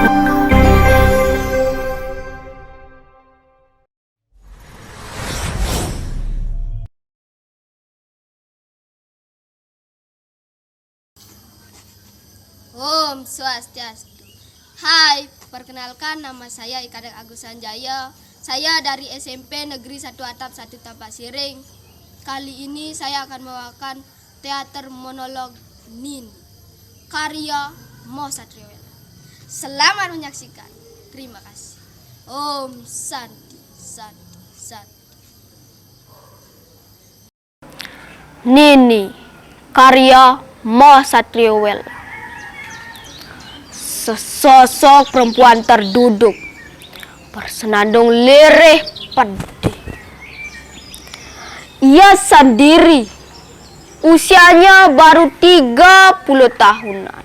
Om Swastiastu. Hai, perkenalkan nama saya Ikadek Agus Sanjaya. Saya dari SMP Negeri 1 Atap 1 Tapak Siring. Kali ini saya akan membawakan teater monolog Nini, karya Mo Satriwela. Selamat menyaksikan. Terima kasih. Om Santi, Santi, Santi. Nini, karya Mo Satriwela. Sesosok perempuan terduduk, bersenandung lirih pedih. Ia sendiri, usianya baru 30 tahunan.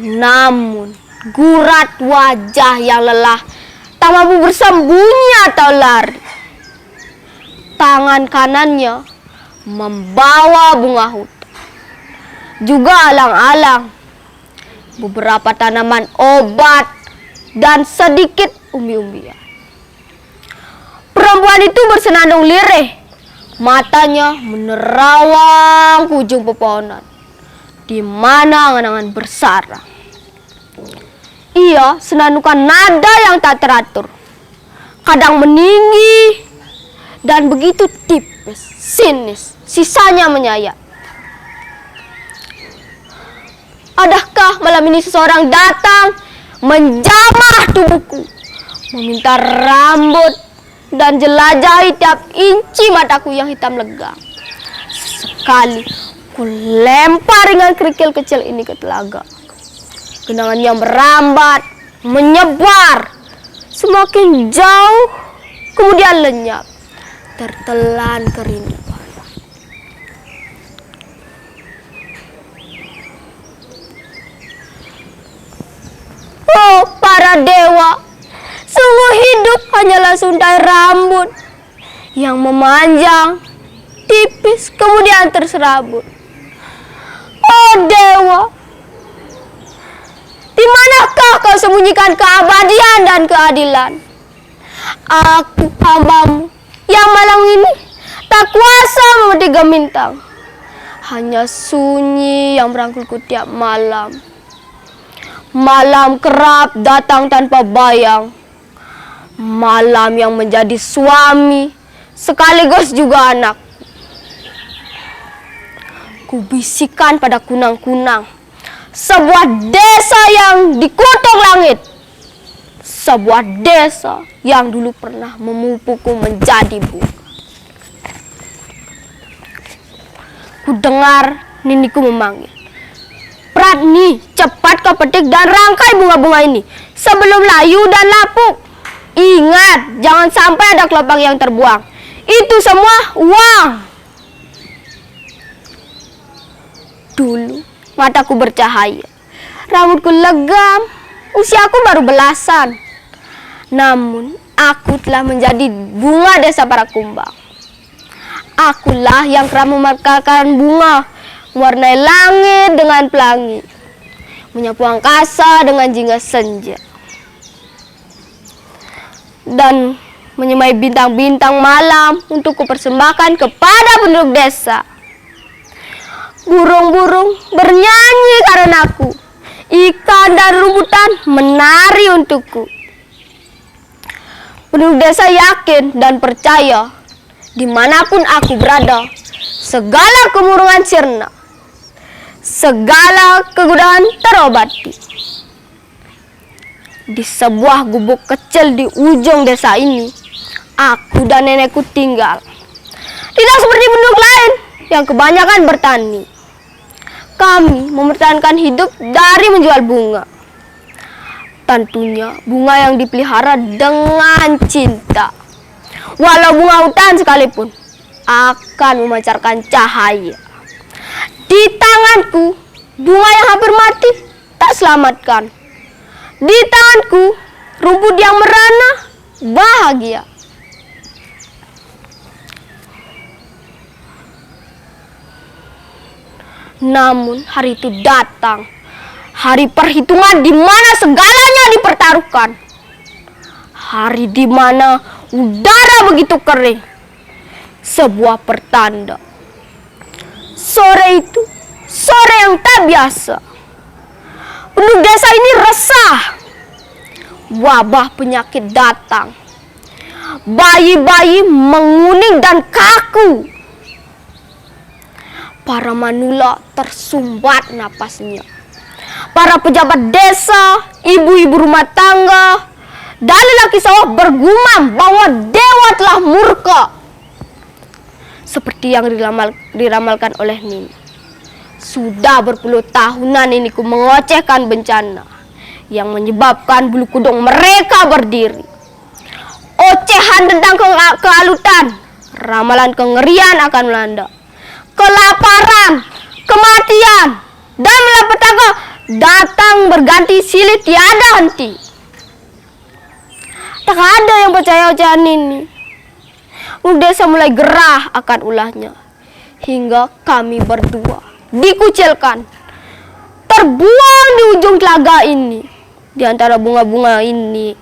Namun, gurat wajah yang lelah tak mampu bersembunyi atau lari. Tangan kanannya membawa bunga hutan, juga alang-alang, beberapa tanaman obat, dan sedikit umbi-umbian. Perempuan itu bersenandung lirih, matanya menerawang ke ujung pepohonan, di mana angan-angan bersarang. Ia senandungkan nada yang tak teratur, kadang meninggi dan begitu tipis, sinis, sisanya menyayat. Adakah malam ini seseorang datang menjamah tubuhku, meminta rambut dan jelajahi tiap inci mataku yang hitam legam. Sekali ku lempar dengan kerikil kecil ini ke telaga. Genangannya merambat, menyebar, semakin jauh, kemudian lenyap, tertelan kerinduan. Oh, para dewa, sungguh hidup hanyalah suntai rambut yang memanjang, tipis, kemudian terserabut. Oh dewa, di manakah kau sembunyikan keabadian dan keadilan? Aku hambamu yang malam ini tak kuasa memetik gemintang, hanya sunyi yang merangkulku tiap malam. Malam kerap datang tanpa bayang, malam yang menjadi suami sekaligus juga anak. Kubisikkan pada kunang-kunang, sebuah desa yang dikutuk langit, sebuah desa yang dulu pernah memupukku menjadi bunga. Kudengar niniku memanggil, "Pratni, cepat kau petik dan rangkai bunga-bunga ini sebelum layu dan lapuk. Ingat, jangan sampai ada kelopak yang terbuang. Itu semua uang." Dulu mataku bercahaya, rambutku legam, usiaku baru belasan. Namun aku telah menjadi bunga desa para kumbang. Akulah yang kerap memekarkan bunga, mewarnai langit dengan pelangi, menyapu angkasa dengan jingga senja, dan menyemai bintang-bintang malam untuk kupersembahkan kepada penduduk desa. Burung-burung bernyanyi karenaku, ikan dan rumputan menari untukku. Penduduk desa yakin dan percaya, dimanapun aku berada, segala kemurungan sirna, segala kegundahan terobati. Di sebuah gubuk kecil di ujung desa ini, aku dan nenekku tinggal. Tidak seperti penduduk lain yang kebanyakan bertani. Kami mempertahankan hidup dari menjual bunga. Tentunya bunga yang dipelihara dengan cinta. Walau bunga hutan sekalipun akan memancarkan cahaya. Di tanganku, bunga yang hampir mati tak selamatkan. Di tanganku, rumput yang merana bahagia. Namun hari itu datang, Hari perhitungan di mana segalanya dipertaruhkan. Hari di mana udara begitu kering. Sebuah pertanda. Sore itu sore yang tak biasa. Penduduk desa ini resah. Wabah penyakit datang. Bayi-bayi menguning dan kaku. Para manula tersumbat napasnya. Para pejabat desa, ibu-ibu rumah tangga, dan lelaki sawah bergumam bahwa dewa telah murka. Seperti yang diramalkan oleh Nini. Sudah berpuluh tahunan ini ku mengocehkan bencana yang menyebabkan bulu kuduk mereka berdiri. Ocehan tentang kealutan, ramalan kengerian akan melanda. Kelaparan, kematian, dan malapetaka datang berganti silih tiada henti. Tak ada yang percaya ocehan ini. Desa mulai gerah akan ulahnya. Hingga kami berdua dikucilkan, terbuang di ujung telaga ini, di antara bunga-bunga ini,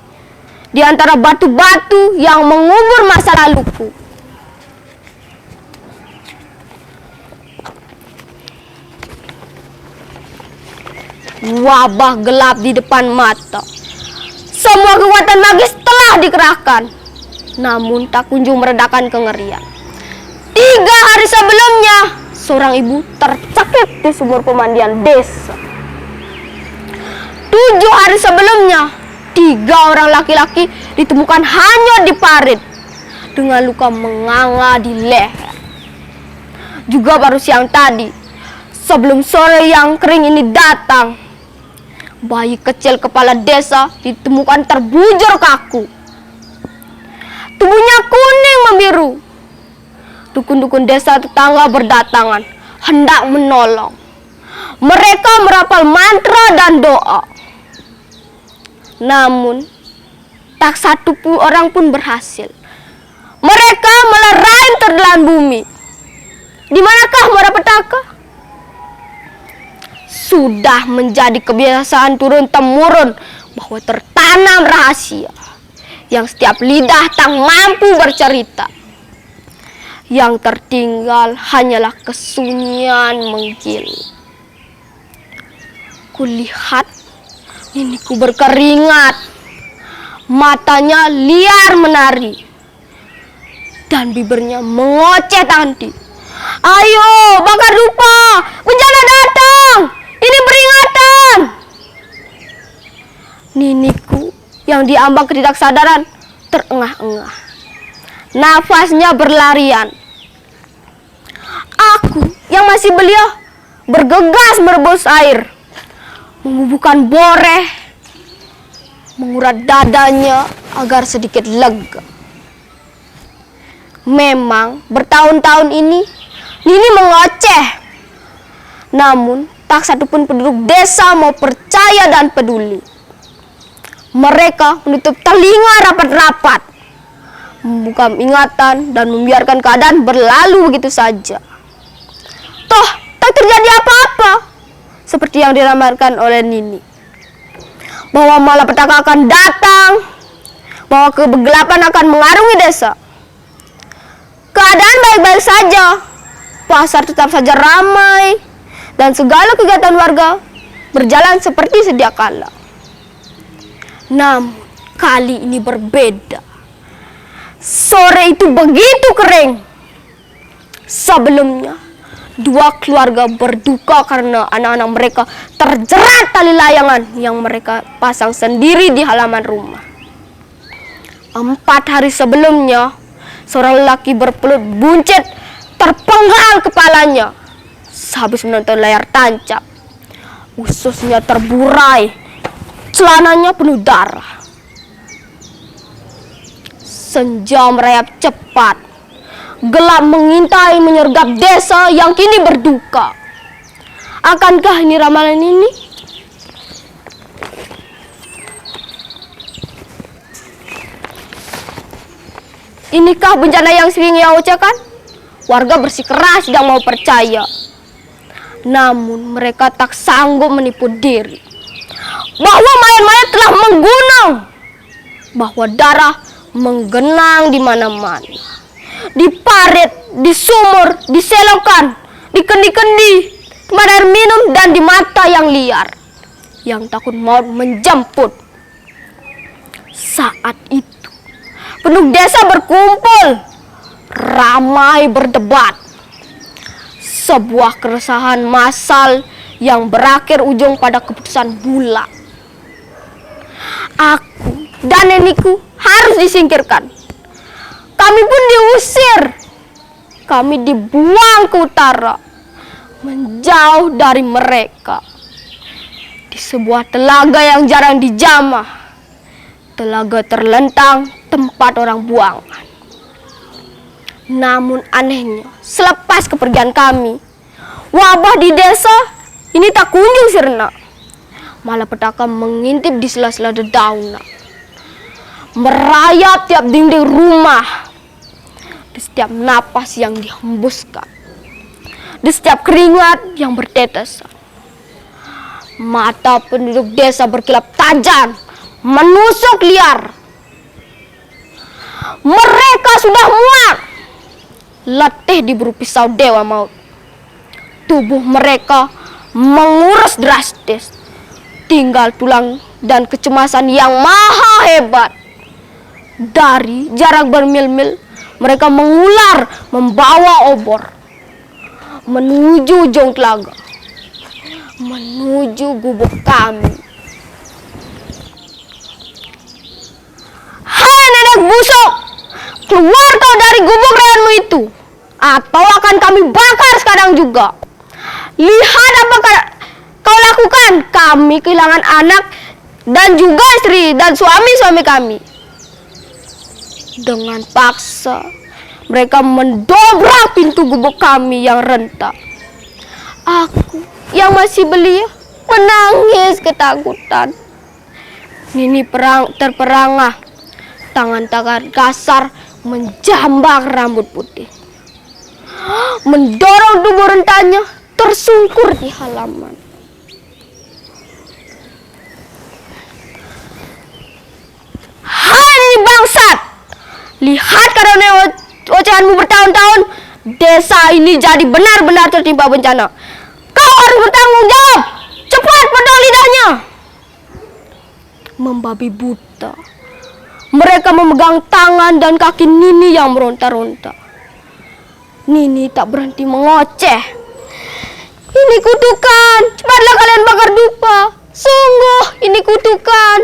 di antara batu-batu yang mengubur masa laluku. Wabah gelap di depan mata. Semua kekuatan magis telah dikerahkan, namun tak kunjung meredakan kengerian. 3 hari sebelumnya, seorang ibu tercekik di sumur pemandian desa. 7 hari sebelumnya, 3 orang laki-laki ditemukan hanyut di parit dengan luka menganga di leher. Juga baru siang tadi, sebelum sore yang kering ini datang, bayi kecil kepala desa ditemukan terbujur kaku. Tubuhnya kuning membiru. Dukun-dukun desa tetangga berdatangan, hendak menolong. Mereka merapal mantra dan doa. Namun, tak satu orang pun berhasil. Mereka melerai tertelan bumi. Di manakah malapetaka? Sudah menjadi kebiasaan turun-temurun bahwa tertanam rahasia yang setiap lidah tak mampu bercerita. Yang tertinggal hanyalah kesunyian menggil. Kulihat niniku berkeringat, matanya liar menari, dan bibirnya mengoceh tanti. Ayo, bakar dupa, bencana datang, ini peringatan. Niniku yang diambang ketidaksadaran terengah-engah. Nafasnya berlarian. Aku yang masih belia bergegas merebus air, mengubuhkan boreh, mengurat dadanya agar sedikit lega. Memang bertahun-tahun ini Nini mengoceh, namun tak satupun penduduk desa mau percaya dan peduli. Mereka menutup telinga rapat-rapat, membuka ingatan dan membiarkan keadaan berlalu begitu saja. Toh tak terjadi apa-apa, seperti yang diramalkan oleh Nini, bahwa malapetaka akan datang, bahwa kegelapan akan mengarungi desa. Keadaan baik-baik saja, pasar tetap saja ramai, dan segala kegiatan warga berjalan seperti sedia kala. Namun kali ini berbeda. Sore itu begitu kering. Sebelumnya, 2 keluarga berduka karena anak-anak mereka terjerat tali layangan yang mereka pasang sendiri di halaman rumah. 4 hari sebelumnya, seorang lelaki berpelut buncit terpenggal kepalanya sehabis menonton layar tancap. Ususnya terburai, celananya penuh darah. Senja merayap cepat. Gelap mengintai menyergap desa yang kini berduka. Akankah ini ramalan ini? Inikah bencana yang sering ia ucapkan? Warga bersikeras tidak mau percaya. Namun mereka tak sanggup menipu diri bahwa mayat-mayat telah menggunung, bahwa darah menggenang di mana-mana, di parit, di sumur, di selokan, di kendi-kendi, tempat air minum, dan di mata yang liar yang takut maut menjemput. Saat itu penduduk desa berkumpul, ramai berdebat. Sebuah keresahan massal yang berakhir ujung pada keputusan bulat. Aku dan nenekku harus disingkirkan. Kami pun diusir. Kami dibuang ke utara, menjauh dari mereka. Di sebuah telaga yang jarang dijamah, telaga terlentang tempat orang buangan. Namun anehnya, selepas kepergian kami, wabah di desa ini tak kunjung sirna. Malapetaka mengintip di sela-sela dedaunan, merayap tiap dinding rumah, di setiap napas yang dihembuskan, di setiap keringat yang bertetesan. Mata penduduk desa berkilap tajam, menusuk liar. Mereka sudah muak, letih diburu pisau dewa maut. Tubuh mereka mengurus drastis, tinggal tulang dan kecemasan yang maha hebat. Dari jarak bermil-mil mereka mengular membawa obor menuju ujung telaga, menuju gubuk kami. Hai nenek busuk, keluar kau dari gubuk reanmu itu, atau akan kami bakar sekarang juga. Lihat apa kau lakukan. Kami kehilangan anak dan juga istri dan suami-suami kami. Dengan paksa mereka mendobrak pintu gubuk kami yang rentak. Aku yang masih belia menangis ketakutan. Nini terperangah, tangan-tangan kasar menjambak rambut putih, mendorong tubuh rentannya tersungkur di halaman. Hai Nini bangsat, lihat karena ocehanmu bertahun-tahun, desa ini jadi benar-benar tertimpa bencana. Kau harus bertanggung jawab. Cepat pedang lidahnya. Membabi buta, mereka memegang tangan dan kaki Nini yang meronta-ronta. Nini tak berhenti mengoceh. Ini kutukan, cepatlah kalian bakar dupa. Sungguh ini kutukan.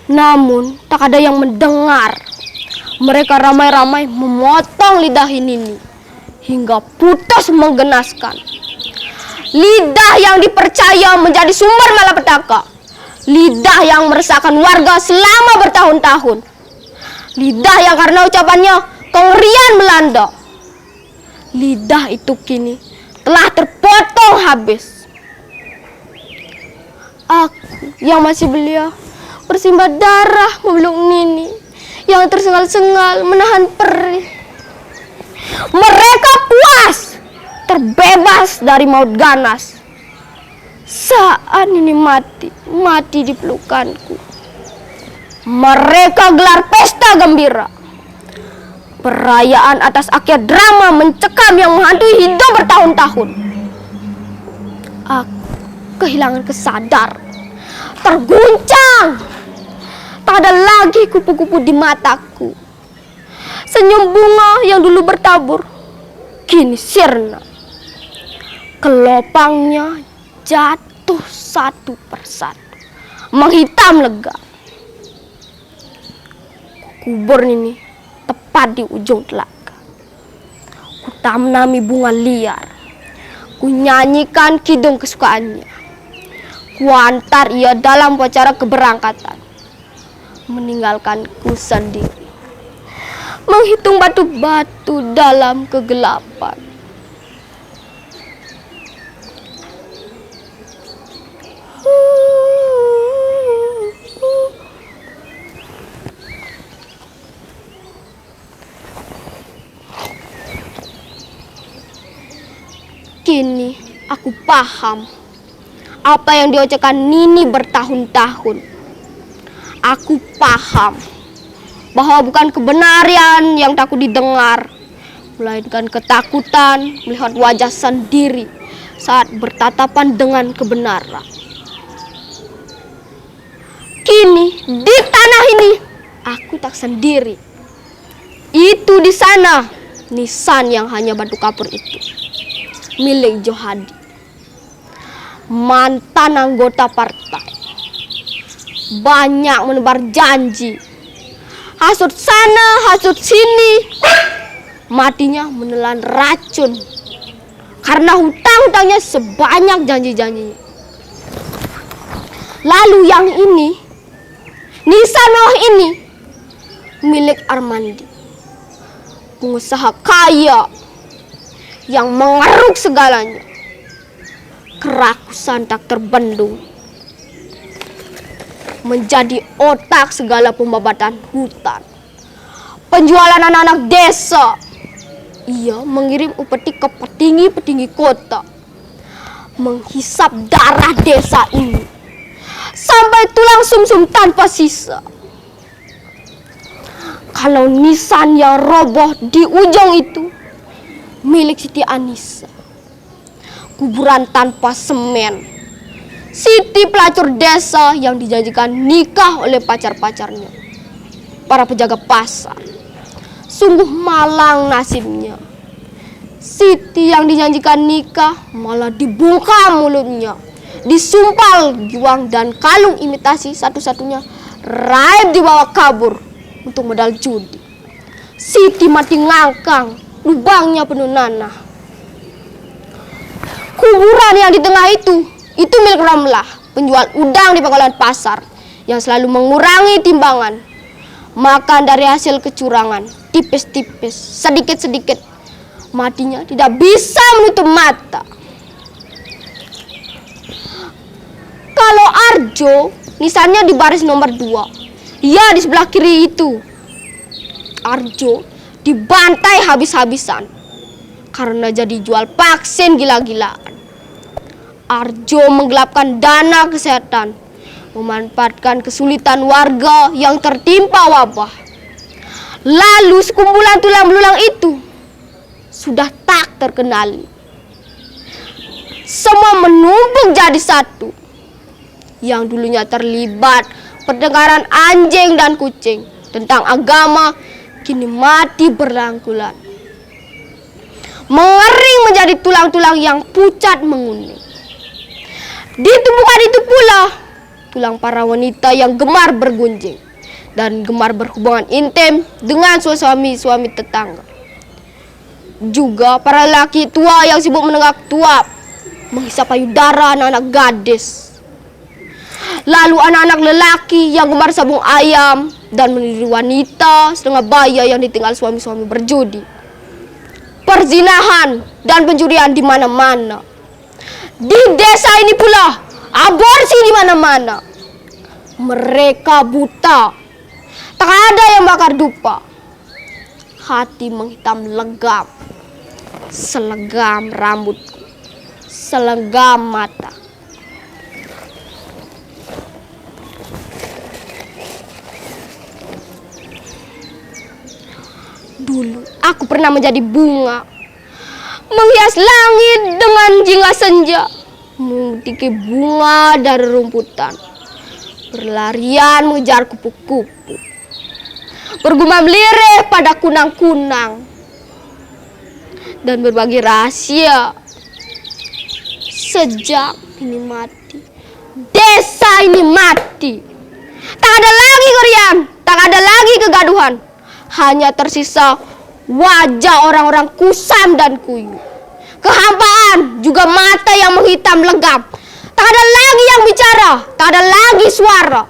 Namun tak ada yang mendengar. Mereka ramai-ramai memotong lidah Nini hingga putus menggenaskan. Lidah yang dipercaya menjadi sumber malapetaka. Lidah yang meresahkan warga selama bertahun-tahun. Lidah yang karena ucapannya kengerian melanda. Lidah itu kini telah terpotong habis. Aku yang masih belia bersimbah darah memeluk Nini yang tersengal-sengal menahan perih. Mereka puas terbebas dari maut ganas. Saat Nini mati di pelukanku. Mereka gelar pesta gembira. Perayaan atas akhir drama mencekam yang menghantui hidup bertahun-tahun. Aku kehilangan kesadaran, terguncang. Tak ada lagi kupu-kupu di mataku. Senyum bunga yang dulu bertabur kini sirna. Kelopangnya jatuh satu persatu, menghitam lega. Kubur ini tepat di ujung telaga. Ku tanami bunga liar. Ku nyanyikan kidung kesukaannya. Ku antar ia dalam upacara keberangkatan, meninggalkanku sendiri, menghitung batu-batu dalam kegelapan. Kini aku paham apa yang diucapkan Nini bertahun-tahun. Aku paham bahwa bukan kebenaran yang takut didengar, melainkan ketakutan melihat wajah sendiri saat bertatapan dengan kebenaran. Kini di tanah ini aku tak sendiri. Itu di sana nisan yang hanya batu kapur itu, milik Johadi, mantan anggota partai. Banyak menebar janji, hasut sana, hasut sini. Matinya menelan racun karena hutang-hutangnya sebanyak janji-janjinya. Lalu yang ini, nisan bawah ini, milik Armandi, pengusaha kaya yang mengeruk segalanya. Kerakusan tak terbendung menjadi otak segala pembabatan hutan, penjualan anak-anak desa. Ia mengirim upeti ke petinggi-petinggi kota, menghisap darah desa ini sampai tulang sumsum tanpa sisa. Kalau nisan yang roboh di ujung itu milik Siti Anissa, kuburan tanpa semen, Siti pelacur desa yang dijanjikan nikah oleh pacar-pacarnya, para penjaga pasar. Sungguh malang nasibnya. Siti yang dijanjikan nikah malah dibuka mulutnya, disumpal juang dan kalung imitasi satu-satunya raib dibawa kabur untuk modal judi. Siti mati ngangkang, lubangnya penuh nanah. Kuburan yang di tengah itu milik Ramlah, penjual udang di pangkalan pasar yang selalu mengurangi timbangan, makan dari hasil kecurangan, tipis-tipis, sedikit-sedikit. Matinya tidak bisa menutup mata. Kalau Arjo, nisannya di baris nomor 2. Ya, di sebelah kiri itu. Arjo dibantai habis-habisan karena jadi jual vaksin gila-gilaan. Arjo menggelapkan dana kesehatan, memanfaatkan kesulitan warga yang tertimpa wabah. Lalu sekumpulan tulang belulang itu sudah tak terkenali. Semua menumpuk jadi satu. Yang dulunya terlibat pertengkaran anjing dan kucing tentang agama, kini mati berangkulan, mengering menjadi tulang-tulang yang pucat menguning. Di tumpukan itu pula tulang para wanita yang gemar bergunjing dan gemar berhubungan intim dengan suami-suami tetangga. Juga para laki tua yang sibuk menenggak tuap, menghisap payudara anak-anak gadis. Lalu anak-anak lelaki yang gemar sabung ayam dan meniru wanita setengah baya yang ditinggal suami-suami berjudi. Perzinahan dan pencurian di mana-mana. Di desa ini pula aborsi di mana-mana. Mereka buta, tak ada yang bakar dupa. Hati menghitam legam, selegam rambutku, selegam mata. Dulu aku pernah menjadi bunga, menghias langit dengan jingga senja, mengutiki bunga dari rumputan, berlarian mengejar kupu-kupu, bergumam lirih pada kunang-kunang, dan berbagi rahasia. Sejak ini mati, desa ini mati. Tak ada lagi keriang, tak ada lagi kegaduhan. Hanya tersisa wajah orang-orang kusam dan kuyu, kehampaan, juga mata yang menghitam legam. Tak ada lagi yang bicara, tak ada lagi suara.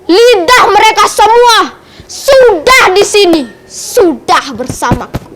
Lidah mereka semua sudah di sini, sudah bersamaku.